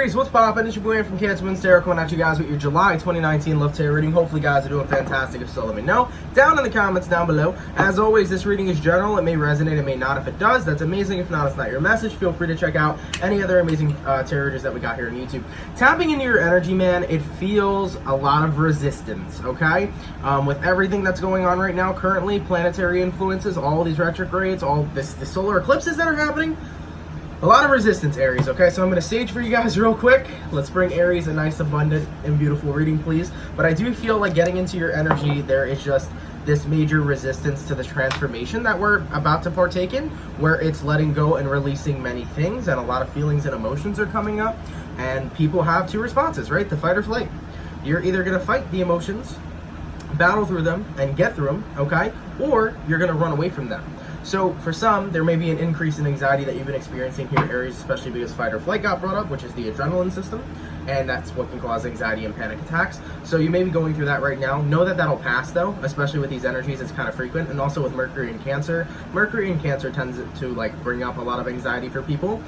Aries, what's poppin'? It's your boy from CancerMoonsTarot coming at you guys with your July 2019 Love Tarot reading. Hopefully you guys are doing fantastic. If so, let me know down in the comments down below. As always, this reading is general. It may resonate, it may not. If it does, that's amazing. If not, it's not your message. Feel free to check out any other amazing tarot readers that we got here on YouTube. Tapping into your energy, man, it feels a lot of resistance, okay? With everything that's going on right now currently, planetary influences, all these retrogrades, all the solar eclipses that are happening, a lot of resistance, Aries, okay? So I'm going to sage for you guys real quick. Let's bring Aries a nice, abundant, and beautiful reading, please. But I do feel like getting into your energy, there is just this major resistance to the transformation that we're about to partake in, where it's letting go and releasing many things, and a lot of feelings and emotions are coming up. And people have two responses, right? The fight or flight. You're either going to fight the emotions, battle through them, and get through them, okay? Or you're going to run away from them. So for some, there may be an increase in anxiety that you've been experiencing here, Aries, especially because fight or flight got brought up, which is the adrenaline system, and that's what can cause anxiety and panic attacks. So you may be going through that right now. Know that that'll pass, though, especially with these energies. It's kind of frequent, and also with Mercury in Cancer. Mercury in Cancer tends to like bring up a lot of anxiety for people.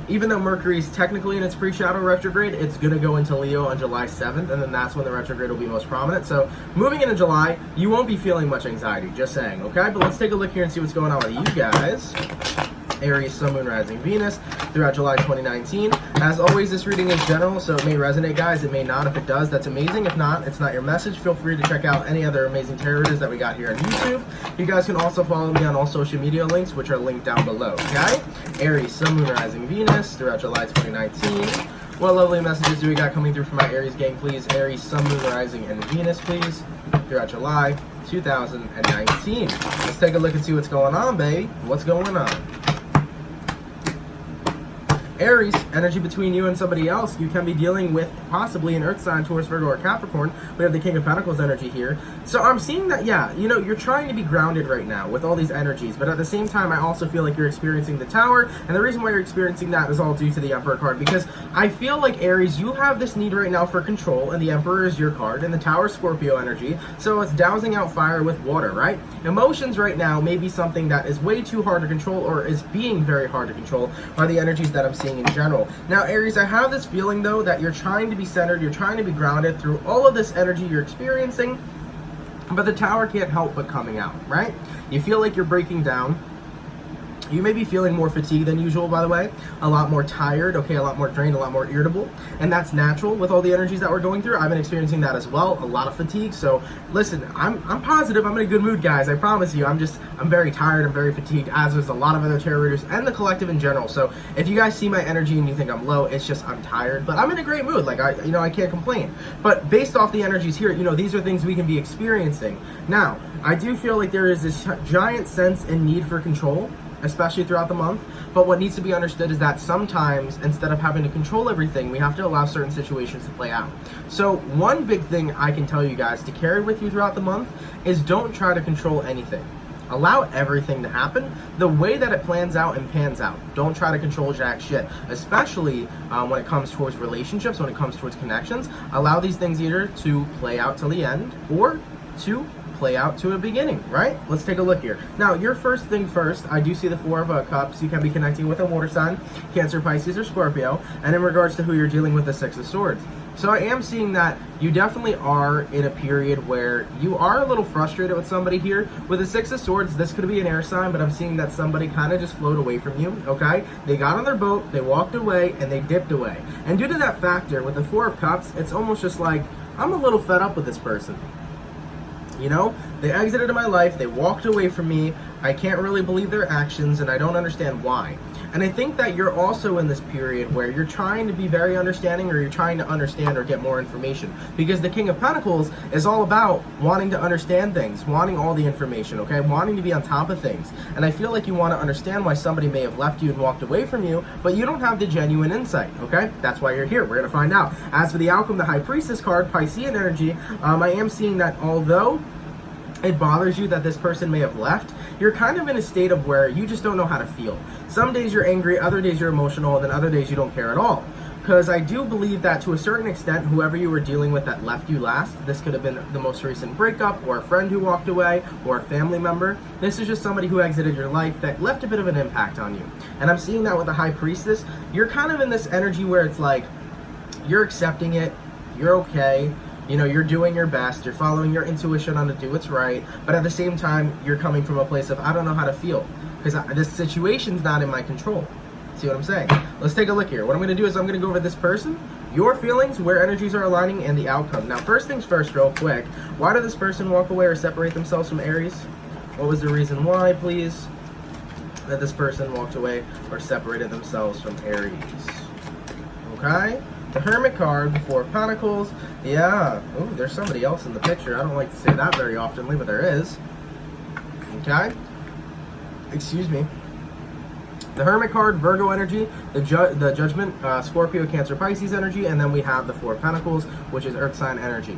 Even though Mercury's technically in its pre-shadow retrograde, it's going to go into Leo on July 7th, and then that's when the retrograde will be most prominent. So moving into July, you won't be feeling much anxiety, just saying, okay? But let's take a look here and see what's going on with you guys. Aries, Sun, Moon, Rising, Venus, throughout July 2019. As always, this reading is general, so it may resonate, guys. It may not. If it does, that's amazing. If not, it's not your message. Feel free to check out any other amazing tarot readers that we got here on YouTube. You guys can also follow me on all social media links, which are linked down below, okay? Aries, Sun, Moon, Rising, Venus, throughout July 2019. What lovely messages do we got coming through from my Aries gang, please? Aries, Sun, Moon, Rising, and Venus, please, throughout July 2019. Let's take a look and see what's going on, baby. What's going on? Aries, energy between you and somebody else. You can be dealing with possibly an earth sign, Taurus, Virgo, or Capricorn. We have the King of Pentacles energy here. So I'm seeing that, yeah, you know, you're trying to be grounded right now with all these energies, but at the same time, I also feel like you're experiencing the Tower, and the reason why you're experiencing that is all due to the Emperor card, because I feel like, Aries, you have this need right now for control, and the Emperor is your card, and the Tower is Scorpio energy, so it's dousing out fire with water, right? Emotions right now may be something that is way too hard to control, or is being very hard to control, are the energies that I'm seeing in general. Now, Aries, I have this feeling, though, that you're trying to be centered, you're trying to be grounded through all of this energy you're experiencing, but the Tower can't help but coming out, right? You feel like you're breaking down. You may be feeling more fatigued than usual, by the way, a lot more tired, okay, a lot more drained, a lot more irritable, and that's natural with all the energies that we're going through. I've been experiencing that as well, a lot of fatigue. So listen, I'm positive, I'm in a good mood, guys, I promise you. I'm very tired, I'm very fatigued, as is a lot of other tarot readers and the collective in general. So if you guys see my energy and you think I'm low, it's just I'm tired, but I'm in a great mood. Like, I can't complain. But based off the energies here, these are things we can be experiencing. Now, I do feel like there is this giant sense and need for control, especially throughout the month. But what needs to be understood is that sometimes, instead of having to control everything, we have to allow certain situations to play out. So one big thing I can tell you guys to carry with you throughout the month is don't try to control anything. Allow everything to happen the way that it plans out and pans out. Don't try to control jack shit, especially when it comes towards relationships, when it comes towards connections. Allow these things either to play out till the end or to play out to a beginning, right? Let's take a look here. Now, your first thing first, I do see the Four of Cups. You can be connecting with a water sign, Cancer, Pisces, or Scorpio. And in regards to who you're dealing with, the Six of Swords. So I am seeing that you definitely are in a period where you are a little frustrated with somebody here. With the Six of Swords, this could be an air sign, but I'm seeing that somebody kind of just floated away from you, okay? They got on their boat, they walked away, and they dipped away. And due to that factor, with the Four of Cups, it's almost just like, I'm a little fed up with this person. They exited my life, they walked away from me, I can't really believe their actions, and I don't understand why. And I think that you're also in this period where you're trying to be very understanding, or you're trying to understand or get more information. Because the King of Pentacles is all about wanting to understand things, wanting all the information, okay? Wanting to be on top of things. And I feel like you want to understand why somebody may have left you and walked away from you, but you don't have the genuine insight, okay? That's why you're here. We're going to find out. As for the outcome, the High Priestess card, Piscean energy, I am seeing that although it bothers you that this person may have left, you're kind of in a state of where you just don't know how to feel. Some days you're angry, other days you're emotional, and then other days you don't care at all. Because I do believe that to a certain extent, whoever you were dealing with that left you last, this could have been the most recent breakup, or a friend who walked away, or a family member. This is just somebody who exited your life that left a bit of an impact on you. And I'm seeing that with the High Priestess. You're kind of in this energy where it's like, you're accepting it, you're okay, you know, you're doing your best, you're following your intuition on to do what's right, but at the same time, you're coming from a place of, I don't know how to feel, because this situation's not in my control. See what I'm saying? Let's take a look here. What I'm going to do is I'm going to go over this person, your feelings, where energies are aligning, and the outcome. Now, first things first, real quick, why did this person walk away or separate themselves from Aries? What was the reason why, please, that this person walked away or separated themselves from Aries? Okay? The Hermit card, the Four of Pentacles. Yeah. Ooh, there's somebody else in the picture. I don't like to say that very oftenly, but there is. Okay? Excuse me. The Hermit card, Virgo energy, the Judgment, Scorpio, Cancer, Pisces energy, and then we have the Four of Pentacles, which is Earth sign energy.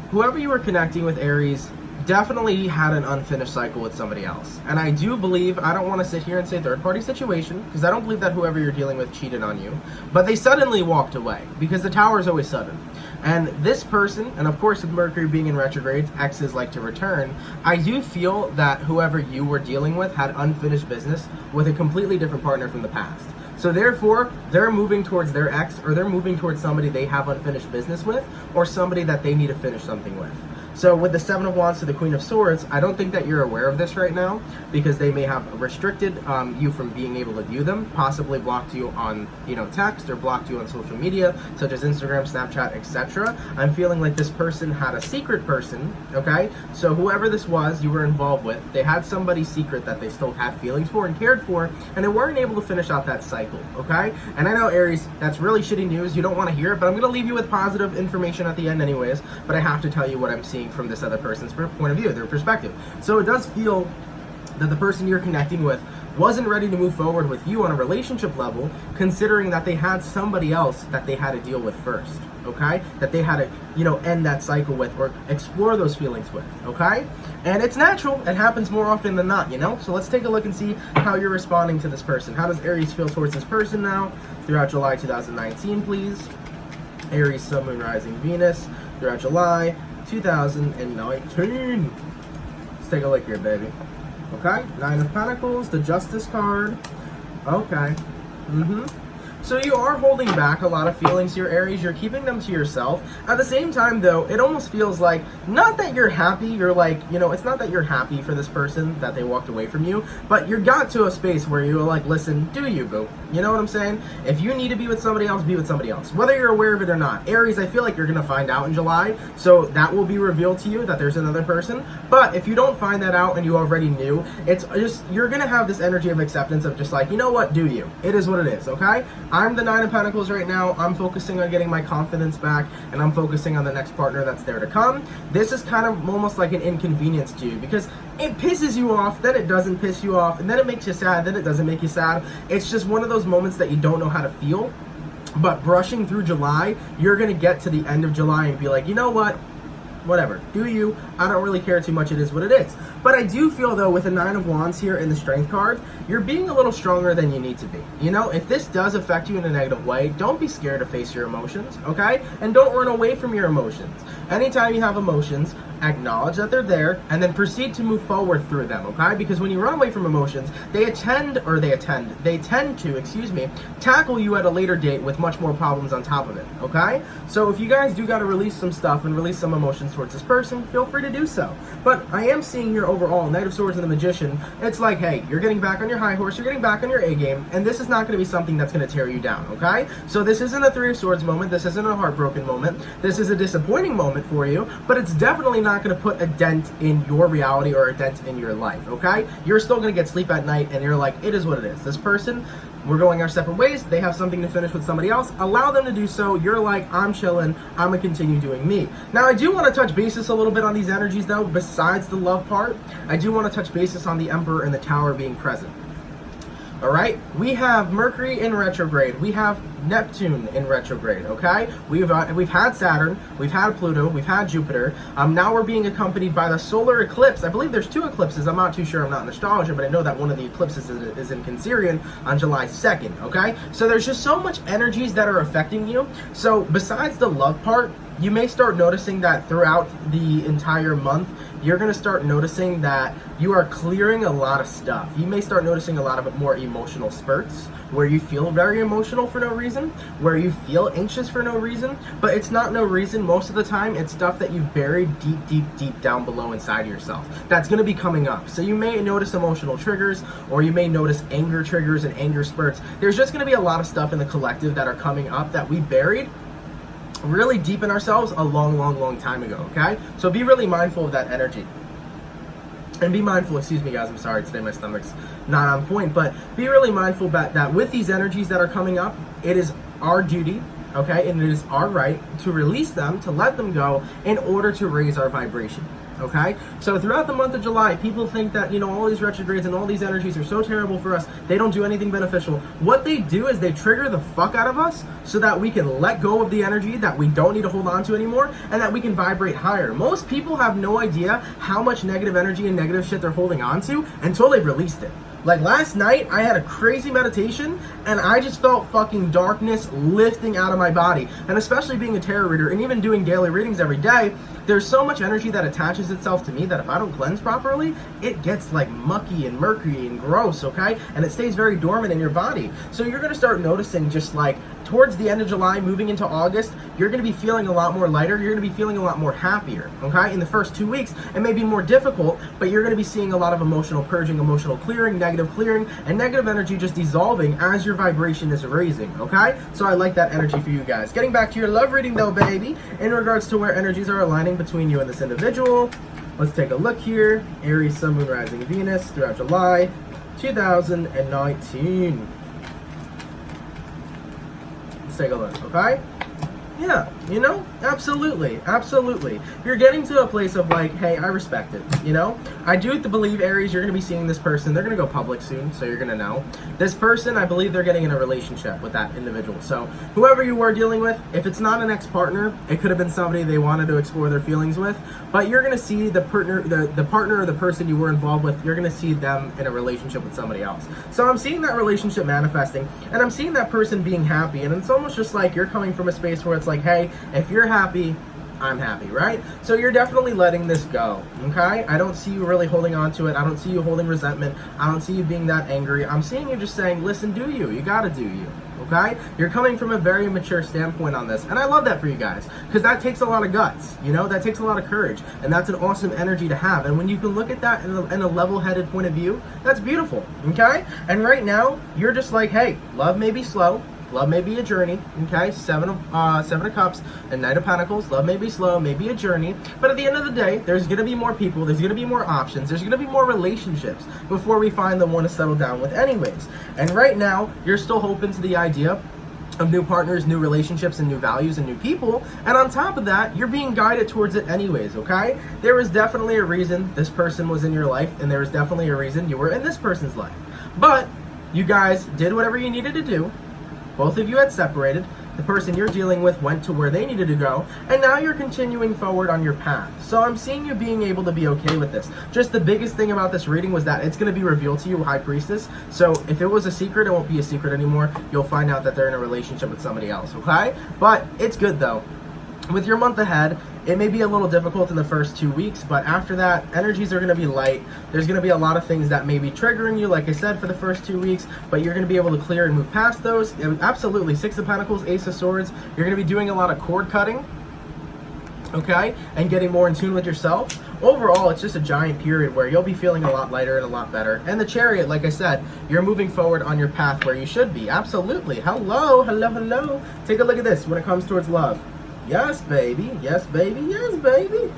Whoever you were connecting with, Aries, definitely had an unfinished cycle with somebody else. And I do believe, I don't want to sit here and say third-party situation, because I don't believe that whoever you're dealing with cheated on you, but they suddenly walked away, because the tower is always sudden. And this person, and of course with Mercury being in retrograde, exes like to return, I do feel that whoever you were dealing with had unfinished business with a completely different partner from the past. So therefore, they're moving towards their ex, or they're moving towards somebody they have unfinished business with, or somebody that they need to finish something with. So with the Seven of Wands to the Queen of Swords, I don't think that you're aware of this right now, because they may have restricted you from being able to view them, possibly blocked you on, you know, text, or blocked you on social media, such as Instagram, Snapchat, etc. I'm feeling like this person had a secret person, okay? So whoever this was you were involved with, they had somebody secret that they still had feelings for and cared for, and they weren't able to finish out that cycle, okay? And I know, Aries, that's really shitty news. You don't want to hear it, but I'm going to leave you with positive information at the end anyways, but I have to tell you what I'm seeing from this other person's point of view, their perspective. So it does feel that the person you're connecting with wasn't ready to move forward with you on a relationship level, considering that they had somebody else that they had to deal with first, okay? That they had to, you know, end that cycle with, or explore those feelings with, okay? And it's natural. It happens more often than not, you know? So let's take a look and see how you're responding to this person. How does Aries feel towards this person now throughout July 2019, please? Aries, Sun, Moon, Rising, Venus throughout July 2019. Let's take a look here, baby. Okay, Nine of Pentacles, the Justice card. Okay. So you are holding back a lot of feelings here, Aries. You're keeping them to yourself. At the same time, though, it almost feels like, not that you're happy, you're like, you know, it's not that you're happy for this person that they walked away from you, but you got to a space where you're like, listen, do you, boo? You know what I'm saying? If you need to be with somebody else, be with somebody else. Whether you're aware of it or not. Aries, I feel like you're going to find out in July, so that will be revealed to you that there's another person. But if you don't find that out and you already knew, it's just, you're going to have this energy of acceptance of just like, you know what, do you? It is what it is, okay? I'm the Nine of Pentacles right now. I'm focusing on getting my confidence back, and I'm focusing on the next partner that's there to come. This is kind of almost like an inconvenience to you, because it pisses you off, then it doesn't piss you off, and then it makes you sad, then it doesn't make you sad. It's just one of those moments that you don't know how to feel. But brushing through July, you're going to get to the end of July and be like, you know what? Whatever, do you? I don't really care too much. It is what it is. But I do feel, though, with the Nine of Wands here in the Strength card, you're being a little stronger than you need to be. You know, if this does affect you in a negative way, don't be scared to face your emotions, okay? And don't run away from your emotions. Anytime you have emotions, acknowledge that they're there, and then proceed to move forward through them, okay? Because when you run away from emotions, they tend to, tackle you at a later date with much more problems on top of it, okay? So if you guys do got to release some stuff and release some emotions towards this person, feel free to do so. But I am seeing here overall, Knight of Swords and the Magician, it's like, hey, you're getting back on your high horse, you're getting back on your A game, and this is not going to be something that's going to tear you down, okay? So this isn't a Three of Swords moment, this isn't a heartbroken moment, this is a disappointing moment for you, but it's definitely not going to put a dent in your reality or a dent in your life, okay? You're still going to get sleep at night, and you're like, it is what it is. This person, we're going our separate ways, they have something to finish with somebody else, allow them to do so. You're like, I'm chilling, I'm gonna continue doing me. Now, I do want to touch basis a little bit on these energies, though. Besides the love part, I do want to touch basis on the Emperor and the Tower being present. All right, we have Mercury in retrograde, we have Neptune in retrograde, okay? We've had Saturn, we've had Pluto, we've had Jupiter. Now we're being accompanied by the solar eclipse. I believe there's 2 eclipses. I'm not too sure, I'm not an astrologer, but I know that one of the eclipses is in CancerMoonsTarot on July 2nd, okay? So there's just so much energies that are affecting you. So besides the love part, you may start noticing that throughout the entire month, you're going to start noticing that you are clearing a lot of stuff. You may start noticing a lot of more emotional spurts where you feel very emotional for no reason, where you feel anxious for no reason, but it's not no reason. Most of the time, it's stuff that you've buried deep down below inside of yourself that's going to be coming up. So you may notice emotional triggers, or you may notice anger triggers and anger spurts. There's just going to be a lot of stuff in the collective that are coming up that we buried really deep in ourselves a long time ago, okay? So be really mindful of that energy. And be mindful, excuse me guys, I'm sorry, today my stomach's not on point, but be really mindful that with these energies that are coming up, it is our duty, okay, and it is our right to release them, to let them go in order to raise our vibration. Okay, so throughout the month of July, people think that, you know, all these retrogrades and all these energies are so terrible for us. They don't do anything beneficial. What they do is they trigger the fuck out of us so that we can let go of the energy that we don't need to hold on to anymore, and that we can vibrate higher. Most people have no idea how much negative energy and negative shit they're holding on to until they've released it. Like last night, I had a crazy meditation and I just felt fucking darkness lifting out of my body. And especially being a tarot reader and even doing daily readings every day, there's so much energy that attaches itself to me that if I don't cleanse properly, it gets like mucky and murky and gross, okay? And it stays very dormant in your body. So you're gonna start noticing just like towards the end of July, moving into August, you're gonna be feeling a lot more lighter, you're gonna be feeling a lot more happier, okay? In the first 2 weeks, it may be more difficult, but you're gonna be seeing a lot of emotional purging, emotional clearing, and negative energy just dissolving as your vibration is raising, okay? So I like that energy for you guys. Getting back to your love reading though, baby, in regards to where energies are aligning between you and this individual, let's take a look here. Aries, Sun, Moon, Rising, Venus throughout July 2019. Let's take a look, okay? Yeah, you know, absolutely. You're getting to a place of like, hey, I respect it, you know? I do believe, Aries, you're going to be seeing this person. They're going to go public soon, so you're going to know. This person, I believe they're getting in a relationship with that individual. So whoever you were dealing with, if it's not an ex-partner, it could have been somebody they wanted to explore their feelings with, but you're going to see the partner, the partner or the person you were involved with, you're going to see them in a relationship with somebody else. So I'm seeing that relationship manifesting, and I'm seeing that person being happy, and it's almost just like you're coming from a space where it's like, hey, if you're happy, I'm happy, right? So you're definitely letting this go, okay? I don't see you really holding on to it. I don't see you holding resentment. I don't see you being that angry. I'm seeing you just saying, listen, do you. You gotta do you, okay? You're coming from a very mature standpoint on this, and I love that for you guys, because that takes a lot of guts, you know? That takes a lot of courage, and that's an awesome energy to have, and when you can look at that in a level-headed point of view, that's beautiful, okay? And right now, you're just like, hey, love may be slow, love may be a journey, okay? Seven of Cups and Knight of Pentacles. Love may be slow, may be a journey, but at the end of the day, there's gonna be more people, there's gonna be more options, there's gonna be more relationships before we find the one to settle down with anyways. And right now, you're still open to the idea of new partners, new relationships, and new values, and new people, and on top of that, you're being guided towards it anyways, okay? There is definitely a reason this person was in your life, and there is definitely a reason you were in this person's life. But you guys did whatever you needed to do. Both of you had separated. The person you're dealing with went to where they needed to go, and now you're continuing forward on your path. So I'm seeing you being able to be okay with this. Just the biggest thing about this reading was that it's going to be revealed to you, High Priestess. So if it was a secret, it won't be a secret anymore. You'll find out that they're in a relationship with somebody else, okay? But it's good though. With your month ahead, it may be a little difficult in the first 2 weeks, but after that, energies are going to be light. There's going to be a lot of things that may be triggering you, like I said, for the first 2 weeks, but you're going to be able to clear and move past those. Absolutely. Six of Pentacles, Ace of Swords. You're going to be doing a lot of cord cutting, okay, and getting more in tune with yourself. Overall, it's just a giant period where you'll be feeling a lot lighter and a lot better. And the Chariot, like I said, you're moving forward on your path where you should be. Absolutely. Hello. Take a look at this when it comes towards love. Yes, baby. Yes, baby. Yes, baby.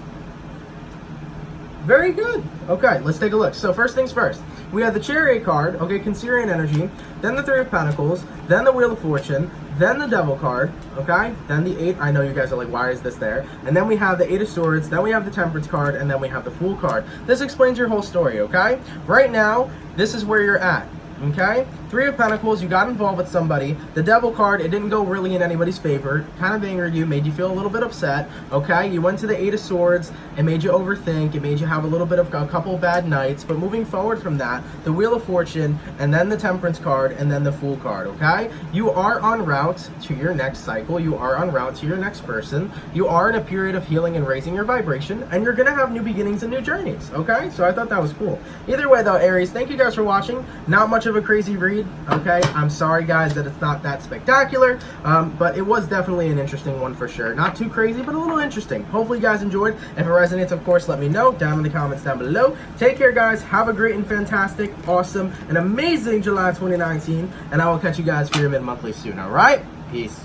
Very good. Okay, let's take a look. So first things first. We have the Chariot card, okay, Cancerian energy, then the Three of Pentacles, then the Wheel of Fortune, then the Devil card, okay, then the Eight. I know you guys are like, why is this there? And then we have the Eight of Swords, then we have the Temperance card, and then we have the Fool card. This explains your whole story, okay? Right now, this is where you're at. Okay? Three of Pentacles, you got involved with somebody. The Devil card, it didn't go really in anybody's favor. Kind of angered you, made you feel a little bit upset. Okay? You went to the Eight of Swords. It made you overthink. It made you have a little bit of a couple bad nights. But moving forward from that, the Wheel of Fortune, and then the Temperance card, and then the Fool card. Okay? You are en route to your next cycle. You are en route to your next person. You are in a period of healing and raising your vibration. And you're going to have new beginnings and new journeys. Okay? So I thought that was cool. Either way, though, Aries, thank you guys for watching. Not much of a crazy read, okay? I'm sorry, guys, that it's not that spectacular, but it was definitely an interesting one for sure. Not too crazy, but a little interesting. Hopefully, you guys enjoyed. If it resonates, of course, let me know down in the comments down below. Take care, guys. Have a great and fantastic, awesome, and amazing July 2019, and I will catch you guys for your mid-monthly soon, all right? Peace.